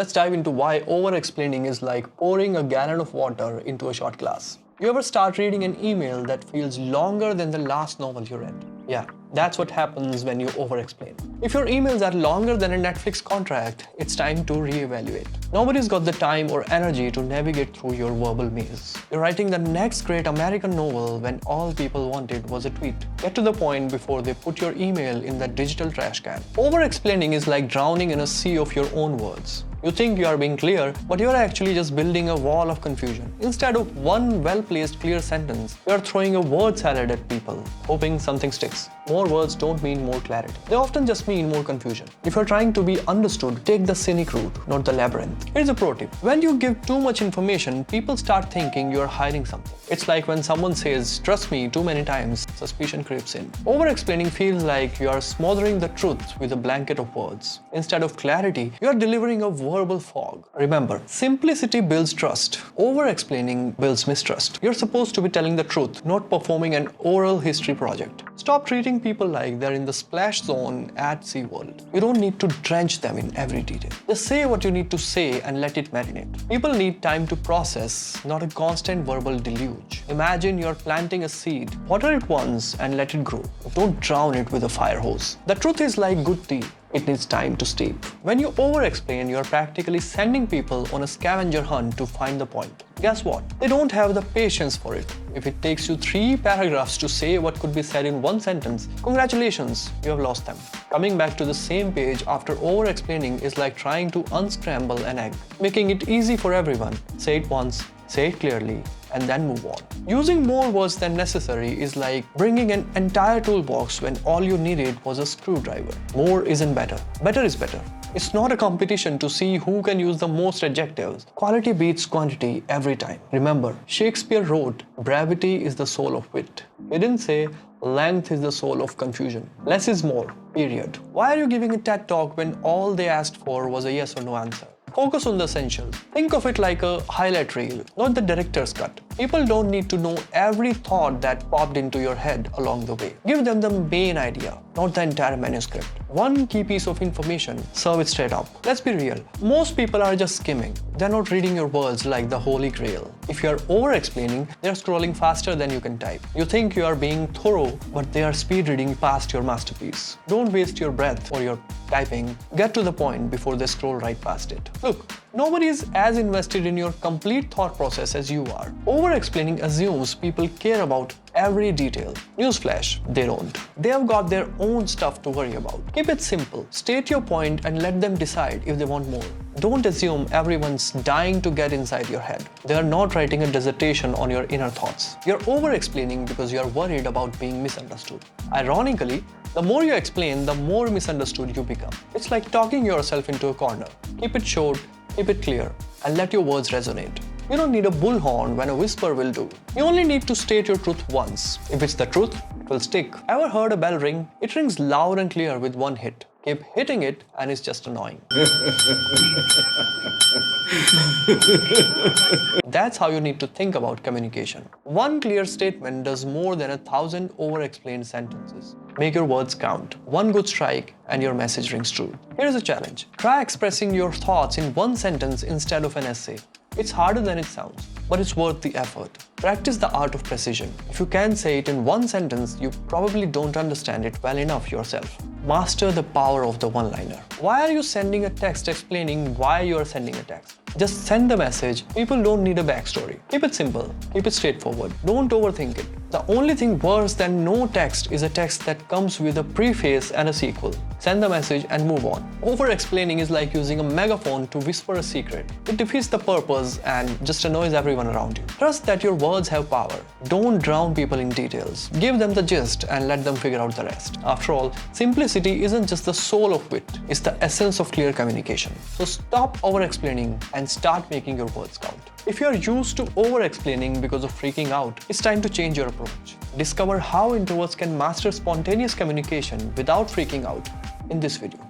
Let's dive into why over-explaining is like pouring a gallon of water into a shot glass. You ever start reading an email that feels longer than the last novel you read? Yeah, that's what happens when you over-explain. If your emails are longer than a Netflix contract, it's time to reevaluate. Nobody's got the time or energy to navigate through your verbal maze. You're writing the next great American novel when all people wanted was a tweet. Get to the point before they put your email in the digital trash can. Over-explaining is like drowning in a sea of your own words. You think you are being clear, but you are actually just building a wall of confusion. Instead of one well-placed clear sentence, you are throwing a word salad at people, hoping something sticks. More words don't mean more clarity. They often just mean more confusion. If you're trying to be understood, take the scenic route, not the labyrinth. Here's a pro tip. When you give too much information, people start thinking you're hiding something. It's like when someone says, "Trust me," too many times, suspicion creeps in. Over-explaining feels like you are smothering the truth with a blanket of words. Instead of clarity, you are delivering a verbal fog. Remember, simplicity builds trust. Over-explaining builds mistrust. You're supposed to be telling the truth, not performing an oral history project. Stop treating people like they're in the splash zone at SeaWorld. You don't need to drench them in every detail. Just say what you need to say and let it marinate. People need time to process, not a constant verbal deluge. Imagine you're planting a seed. Water it once and let it grow. Don't drown it with a fire hose. The truth is like good tea. It needs time to steep. When you over-explain, you're practically sending people on a scavenger hunt to find the point. Guess what? They don't have the patience for it. If it takes you 3 paragraphs to say what could be said in 1 sentence, congratulations, you have lost them. Coming back to the same page after over-explaining is like trying to unscramble an egg, making it easy for everyone. Say it once, say it clearly, and then move on. Using more words than necessary is like bringing an entire toolbox when all you needed was a screwdriver. More isn't better. Better is better. It's not a competition to see who can use the most adjectives. Quality beats quantity every time. Remember, Shakespeare wrote, "Brevity is the soul of wit." He didn't say, "Length is the soul of confusion." Less is more, period. Why are you giving a TED talk when all they asked for was a yes or no answer? Focus on the essentials. Think of it like a highlight reel, not the director's cut. People don't need to know every thought that popped into your head along the way. Give them the main idea, not the entire manuscript. One key piece of information, serve it straight up. Let's be real. Most people are just skimming. They're not reading your words like the Holy Grail. If you're over-explaining, they're scrolling faster than you can type. You think you are being thorough, but they are speed reading past your masterpiece. Don't waste your breath or your typing. Get to the point before they scroll right past it. Look, nobody is as invested in your complete thought process as you are. Over-explaining assumes people care about every detail. Newsflash, they don't. They have got their own stuff to worry about. Keep it simple. State your point and let them decide if they want more. Don't assume everyone's dying to get inside your head. They are not writing a dissertation on your inner thoughts. You're over-explaining because you are worried about being misunderstood. Ironically, the more you explain, the more misunderstood you become. It's like talking yourself into a corner. Keep it short, keep it clear, and let your words resonate. You don't need a bullhorn when a whisper will do. You only need to state your truth once. If it's the truth, it will stick. Ever heard a bell ring? It rings loud and clear with one hit. Keep hitting it and it's just annoying. That's how you need to think about communication. One clear statement does more than 1,000 over-explained sentences. Make your words count. One good strike and your message rings true. Here's a challenge. Try expressing your thoughts in 1 sentence instead of an essay. It's harder than it sounds, but it's worth the effort. Practice the art of precision. If you can say it in 1 sentence, you probably don't understand it well enough yourself. Master the power of the one-liner. Why are you sending a text explaining why you are sending a text? Just send the message. People don't need a backstory. Keep it simple. Keep it straightforward. Don't overthink it. The only thing worse than no text is a text that comes with a preface and a sequel. Send the message and move on. Over-explaining is like using a megaphone to whisper a secret. It defeats the purpose and just annoys everyone around you. Trust that your words have power. Don't drown people in details. Give them the gist and let them figure out the rest. After all, simplicity isn't just the soul of wit, it's the essence of clear communication. So stop over-explaining and start making your words count. If you are used to over-explaining because of freaking out, it's time to change your approach. Discover how introverts can master spontaneous communication without freaking out in this video.